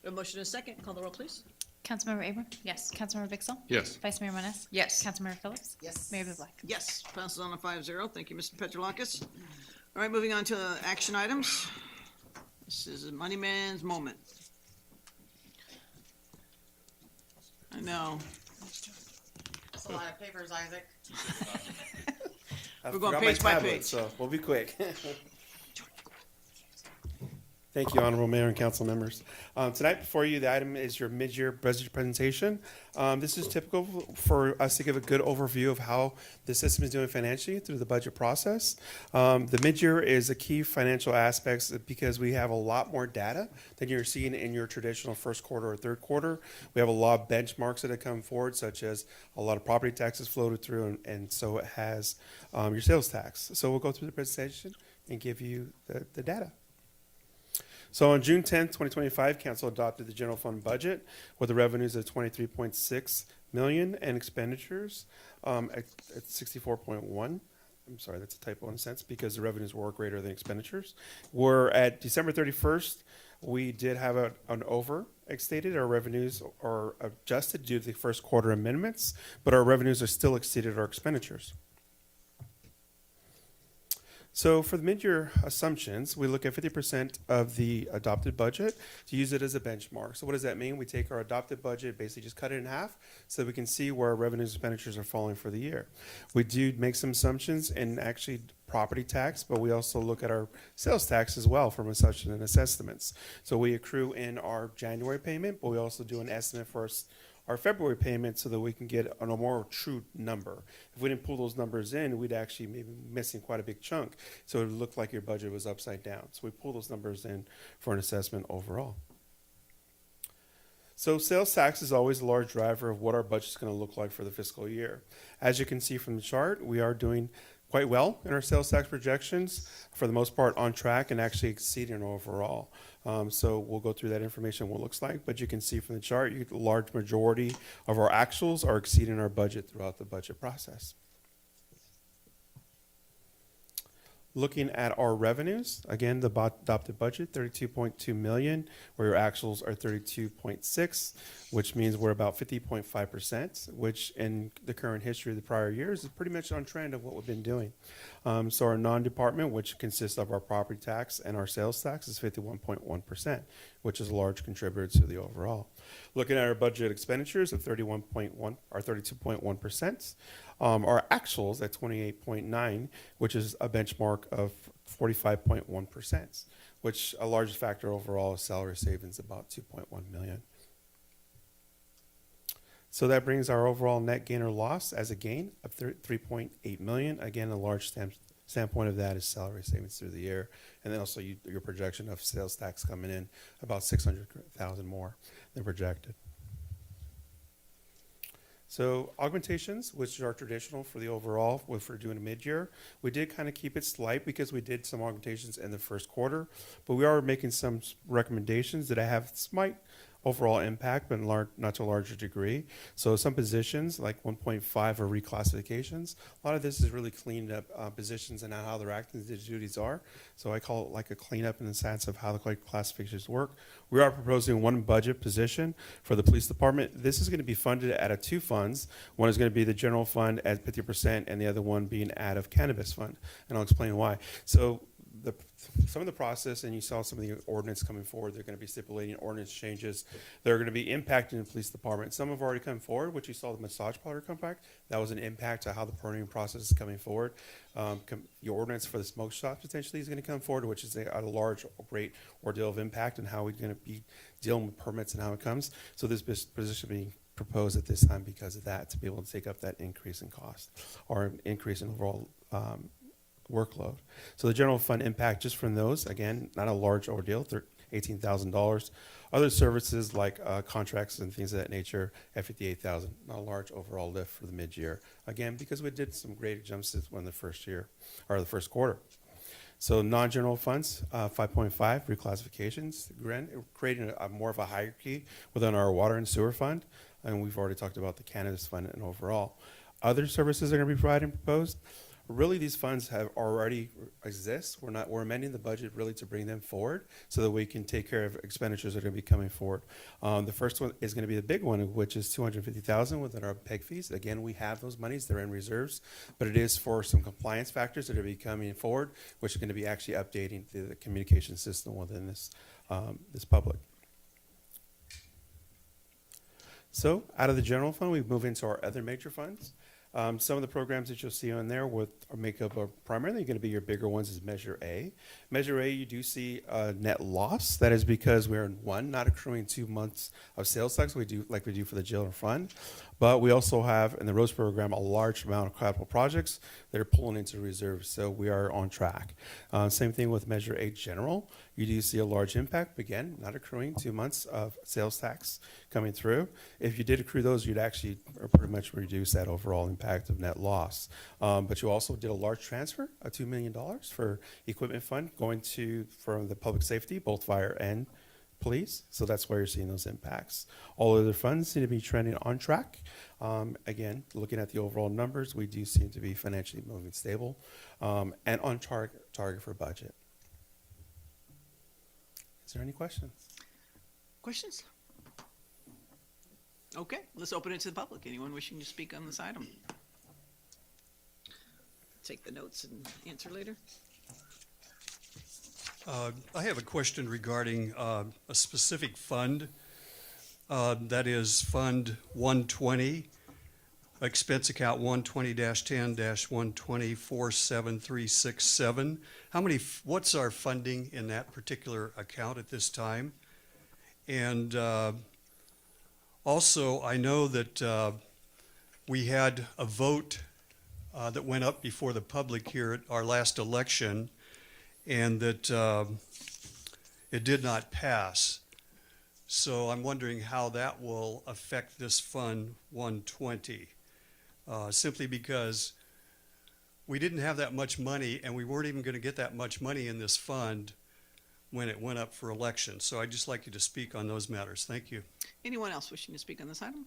A motion and a second. Call the roll, please. Councilmember Abram? Yes. Councilmember Bixel? Yes. Vice Mayor Moniz? Yes. Councilmember Phillips? Yes. Mayor Bublak? Yes, passes on a 5-0. Thank you, Mr. Petrolakis. All right, moving on to action items. This is a money man's moment. I know. That's a lot of papers, Isaac. We're going page by page. So we'll be quick. Thank you, Honorable Mayor and Council members. Tonight before you, the item is your mid-year budget presentation. This is typical for us to give a good overview of how the system is doing financially through the budget process. The mid-year is a key financial aspects because we have a lot more data than you're seeing in your traditional first quarter or third quarter. We have a lot of benchmarks that have come forward, such as a lot of property taxes floated through, and so it has your sales tax. So we'll go through the presentation and give you the data. So on June 10th, 2025, Council adopted the general fund budget with the revenues of $23.6 million and expenditures at 64.1. I'm sorry, that's a typo in a sense because the revenues were greater than expenditures. We're at December 31st. We did have an over exceeded. Our revenues are adjusted due to the first quarter amendments, but our revenues are still exceeded our expenditures. So for the mid-year assumptions, we look at 50% of the adopted budget to use it as a benchmark. So what does that mean? We take our adopted budget, basically just cut it in half so that we can see where our revenues and expenditures are falling for the year. We do make some assumptions in actually property tax, but we also look at our sales tax as well from assumption and estimates. So we accrue in our January payment, but we also do an estimate for our February payment so that we can get a more true number. If we didn't pull those numbers in, we'd actually maybe missing quite a big chunk. So it would look like your budget was upside down. So we pull those numbers in for an assessment overall. So sales tax is always a large driver of what our budget is going to look like for the fiscal year. As you can see from the chart, we are doing quite well in our sales tax projections, for the most part on track and actually exceeding overall. So we'll go through that information, what it looks like, but you can see from the chart, a large majority of our actuals are exceeding our budget throughout the budget process. Looking at our revenues, again, the adopted budget, $32.2 million, where your actuals are 32.6, which means we're about 50.5%, which in the current history of the prior years is pretty much on trend of what we've been doing. So our non-department, which consists of our property tax and our sales tax, is 51.1%, which is a large contributor to the overall. Looking at our budget expenditures of 31.1 or 32.1%. Our actuals at 28.9, which is a benchmark of 45.1%, which a large factor overall is salary savings, about 2.1 million. So that brings our overall net gain or loss as a gain of 3.8 million. Again, a large standpoint of that is salary savings through the year, and then also your projection of sales tax coming in about 600,000 more than projected. So augmentations, which are traditional for the overall, if we're doing a mid-year, we did kind of keep it slight because we did some augmentations in the first quarter, but we are making some recommendations that have slight overall impact, but not to a larger degree. So some positions, like 1.5 are reclassifications. A lot of this is really cleaned up positions and how their acting duties are. So I call it like a cleanup in the sense of how the classifications work. We are proposing one budget position for the police department. This is going to be funded out of two funds. One is going to be the general fund at 50%, and the other one being out of cannabis fund. And I'll explain why. So some of the process, and you saw some of the ordinance coming forward, they're going to be stipulating ordinance changes that are going to be impacting the police department. Some have already come forward, which you saw the massage parlor come back. That was an impact to how the permitting process is coming forward. Your ordinance for the smoke shop potentially is going to come forward, which is a large, great ordeal of impact and how we're going to be dealing with permits and how it comes. So this position being proposed at this time because of that, to be able to take up that increase in cost or increase in overall workload. So the general fund impact just from those, again, not a large ordeal, $18,000. Other services like contracts and things of that nature at $58,000, not a large overall lift for the mid-year. Again, because we did some great jumps in the first year or the first quarter. So non-general funds, 5.5 reclassifications, creating more of a hierarchy within our water and sewer fund. And we've already talked about the cannabis fund and overall. Other services are going to be provided and proposed Really, these funds have already exist. We're amending the budget really to bring them forward so that we can take care of expenditures that are going to be coming forward. The first one is going to be the big one, which is $250,000 within our PEG fees. Again, we have those monies; they're in reserves, but it is for some compliance factors that are be coming forward, which are going to be actually updating the communication system within this public. So, out of the general fund, we move into our other major funds. Some of the programs that you'll see on there make up are primarily going to be your bigger ones is Measure A. Measure A, you do see a net loss. That is because we're, not accruing 2 months of sales tax like we do for the jail fund. But we also have, in the roads program, a large amount of capital projects that are pulling into reserves, so we are on track. Same thing with Measure A General. You do see a large impact, again, not accruing 2 months of sales tax coming through. If you did accrue those, you'd actually pretty much reduce that overall impact of net loss. But you also did a large transfer of $2 million for equipment fund going from the public safety, both fire and police. So that's why you're seeing those impacts. All other funds seem to be trending on track. Again, looking at the overall numbers, we do seem to be financially moving stable and on target for budget. Is there any questions? Questions? Okay, let's open it to the public. Anyone wishing to speak on this item? Take the notes and answer later. I have a question regarding a specific fund. That is Fund 120, expense account 120-10-120-47367. What's our funding in that particular account at this time? And also, I know that we had a vote that went up before the public here at our last election, and that it did not pass. So I'm wondering how that will affect this Fund 120, simply because we didn't have that much money, and we weren't even going to get that much money in this fund when it went up for election. So I'd just like you to speak on those matters. Thank you. Anyone else wishing to speak on this item?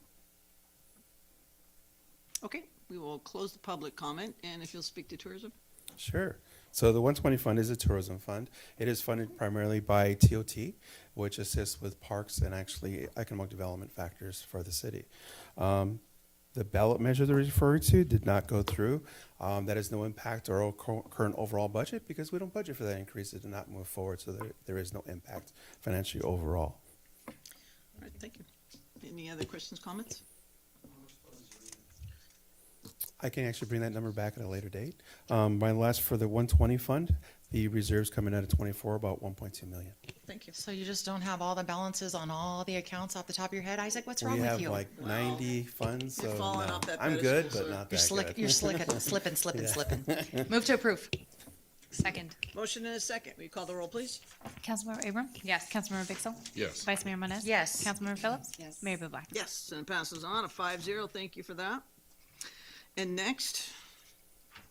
Okay, we will close the public comment, and if you'll speak to tourism. Sure. So the 120 fund is a tourism fund. It is funded primarily by TOT, which assists with parks and actually economic development factors for the city. The ballot measure they're referring to did not go through. That has no impact on our current overall budget because we don't budget for that increase. It did not move forward, so there is no impact financially overall. All right, thank you. Any other questions, comments? I can actually bring that number back at a later date. My last for the 120 fund, the reserves coming out of 24, about 1.2 million. Thank you. So you just don't have all the balances on all the accounts off the top of your head, Isaac? What's wrong We with have you? like 90 funds, so You're falling no. off that I'm pedestal, good, sir. but not You're that good. you're slipping. Move to approve. Second. Motion and a second. Will you call the roll, please? Councilmember Abram? Yes. Councilmember Vixel? Yes. Vice Mayor Moniz? Yes. Councilmember Phillips? Yes. Mayor Bublak? Yes, and it passes on a 5-0. Thank you for that. And next,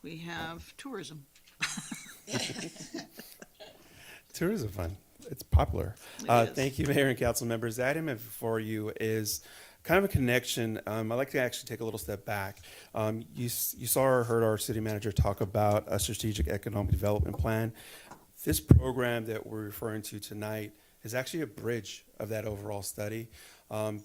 we have tourism. Tourism fund. It's popular. It is. Thank you, Mayor and council members. The item before you is kind of a connection. I'd like to actually take a little step back. You saw or heard our city manager talk about a strategic economic development plan. This program that we're referring to tonight is actually a bridge of that overall study.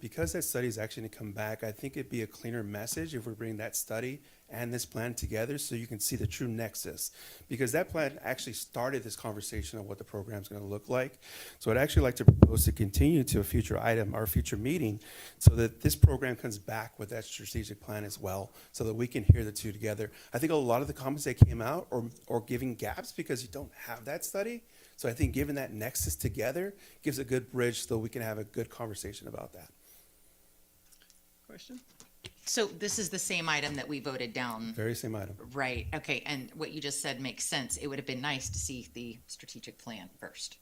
Because that study is actually going to come back, I think it'd be a cleaner message if we bring that study and this plan together so you can see the true nexus. Because that plan actually started this conversation of what the program is going to look like. So I'd actually like to propose to continue to a future item or a future meeting so that this program comes back with that strategic plan as well so that we can hear the two together. I think a lot of the comments that came out are giving gaps because you don't have that study. So I think giving that nexus together gives a good bridge so we can have a good conversation about that. Question? So this is the same item that we voted down, Very same item. right? Okay, and what you just said makes sense. It would have been nice to see the strategic plan first.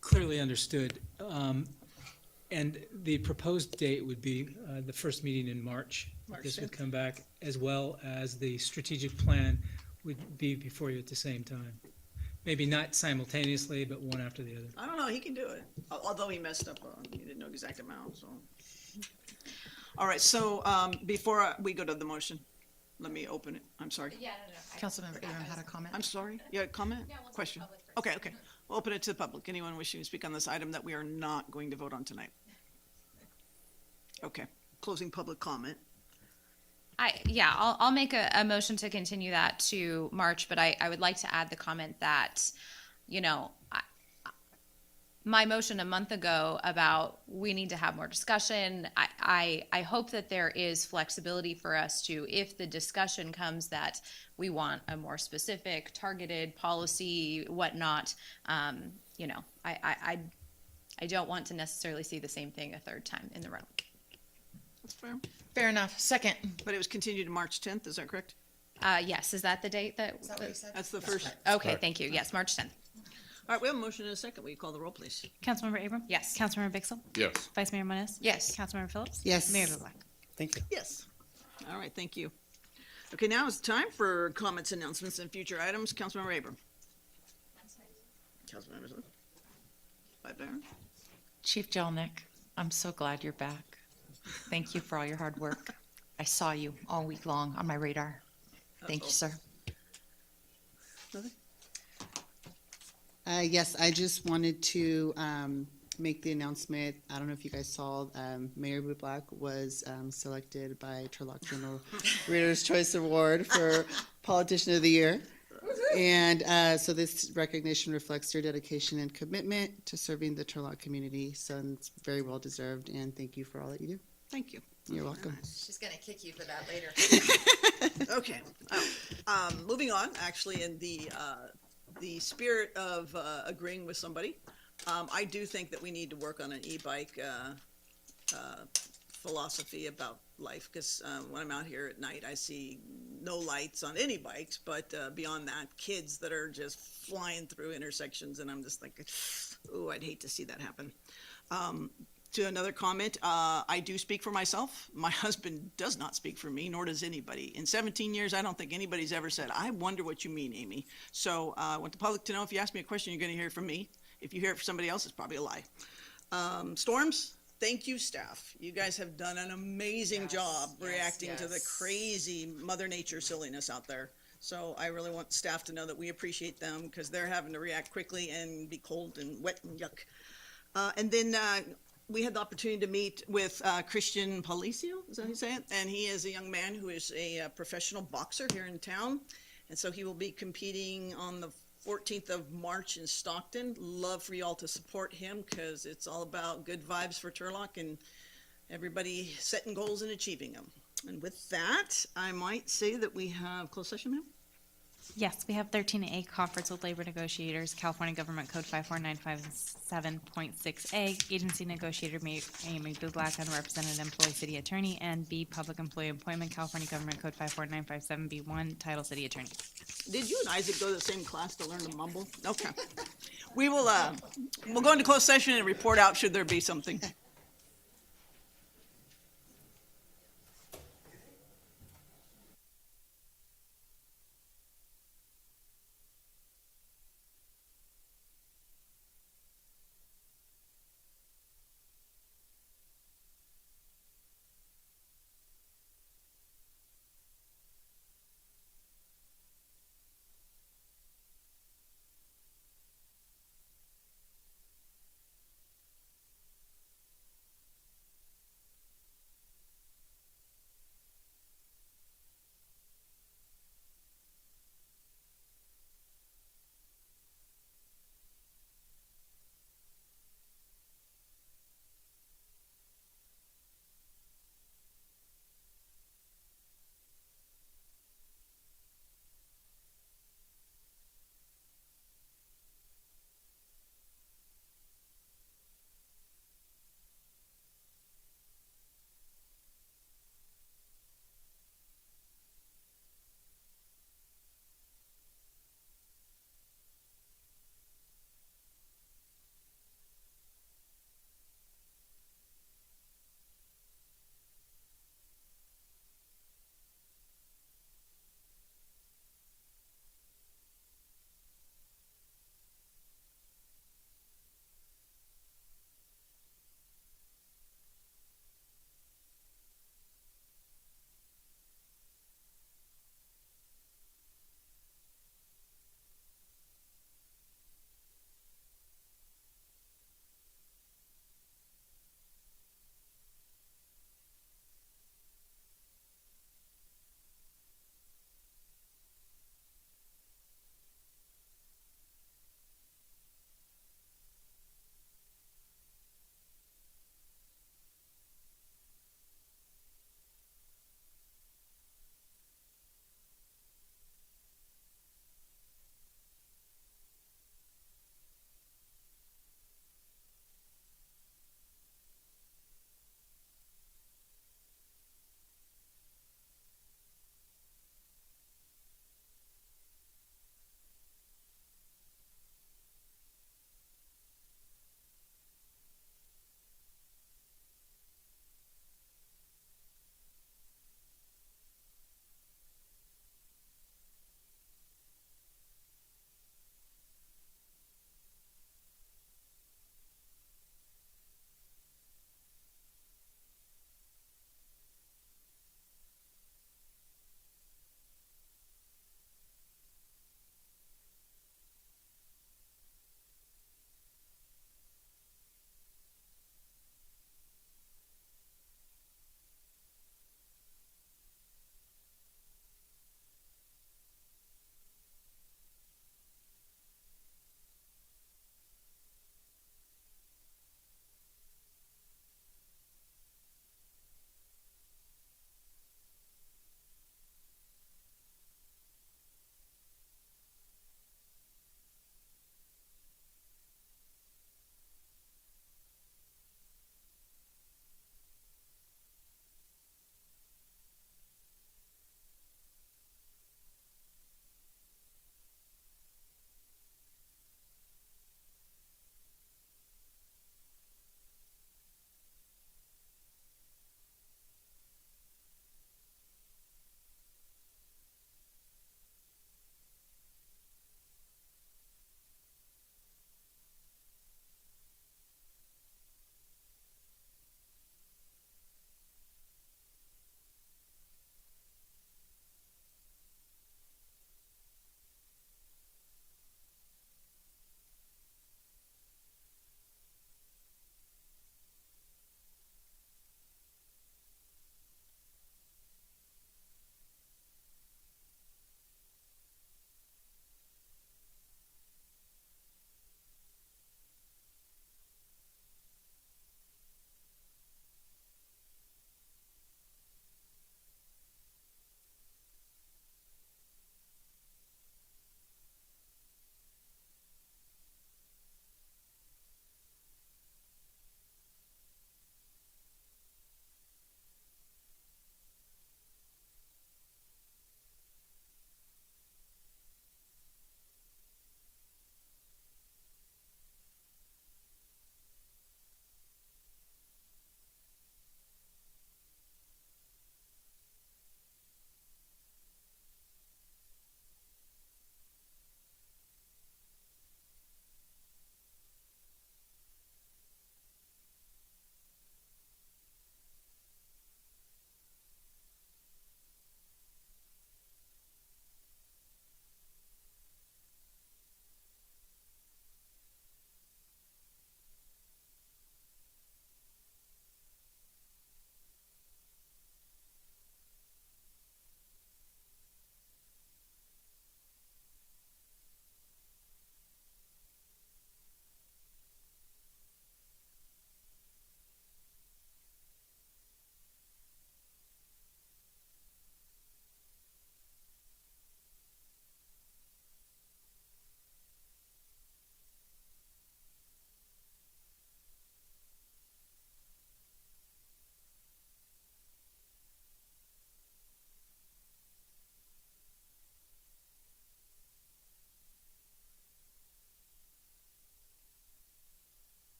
Clearly understood. And the proposed date would be the first meeting in March. March This would 10th. come back, as well as the strategic plan would be before you at the same time. Maybe not simultaneously, but one after the other. I don't know, he can do it, although he messed up, he didn't know exact amount, so. All right, so, before we go to the motion, let me open it. I'm sorry. Yeah, no. Councilmember Abram had a comment. I'm sorry. Yeah, comment? Question? Okay, okay. We'll open it to the public. Anyone wishing to speak on this item that we are not going to vote on tonight? Okay, closing public comment. I'll make a motion to continue that to March, but I would like to add the comment that, my motion a month ago about we need to have more discussion. I hope that there is flexibility for us to, if the discussion comes that we want a more specific, targeted policy, whatnot, I don't want to necessarily see the same thing a third time in the row. That's fair. Fair enough. Second. But it was continued to March 10th, is that correct? Yes, is that the date that? That's the first. Okay, thank you. Yes, March 10th. All right, we have a motion and a second. Will you call the roll, please? Councilmember Abram? Yes. Councilmember Bixel? Yes. Vice Mayor Moniz? Yes. Councilmember Phillips? Yes. Mayor Bublak? Thank you. Yes. All right, thank you. Okay, now is the time for comments, announcements, and future items. Councilmember Abram. Councilmember Smith. Vice Mayor. Chief Jelnick, I'm so glad you're back. Thank you for all your hard work. I saw you all week long on my radar. Thank you, sir. Nothing? Yes, I just wanted to make the announcement. I don't know if you guys saw, Mayor Bublak was selected by Turlock Journal Reader's Choice Award for Politician of the Year. And so this recognition reflects your dedication and commitment to serving the Turlock community. So it's very well deserved, and thank you for all that you do. Thank you. You're welcome. She's gonna kick you for that later. Okay. Moving on, actually, in the spirit of agreeing with somebody, I do think that we need to work on an e-bike philosophy about life, because when I'm out here at night, I see no lights on any bikes, but beyond that, kids that are just flying through intersections, and I'm just like, ooh, I'd hate to see that happen. To another comment, I do speak for myself. My husband does not speak for me, nor does anybody. In 17 years, I don't think anybody's ever said, I wonder what you mean, Amy. So I want the public to know, if you ask me a question, you're going to hear it from me. If you hear it from somebody else, it's probably a lie. Storms, thank you, staff. You guys have done an amazing job reacting to the crazy Mother Nature silliness out there. So I really want staff to know that we appreciate them, because they're having to react quickly and be cold and wet and yuck. And then we had the opportunity to meet with Christian Palicio, is that how you say it? And he is a young man who is a professional boxer here in town. And so he will be competing on the 14th of March in Stockton. Love for y'all to support him, because it's all about good vibes for Turlock and everybody setting goals and achieving them. And with that, I might say that we have closed session, ma'am? Yes, we have 13A, conference with labor negotiators, California Government Code 54957.6A, agency negotiator Amy Bublak, unrepresented employee city attorney, and B, public employee employment, California Government Code 54957B1, title city attorney. Did you and Isaac go to the same class to learn to mumble? Okay. We will, we'll go into closed session and report out should there be something.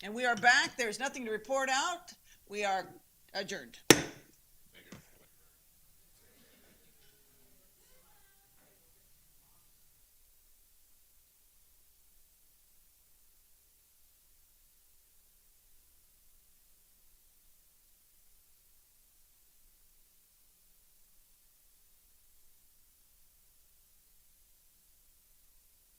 And we are back. There's nothing to report out. We are adjourned.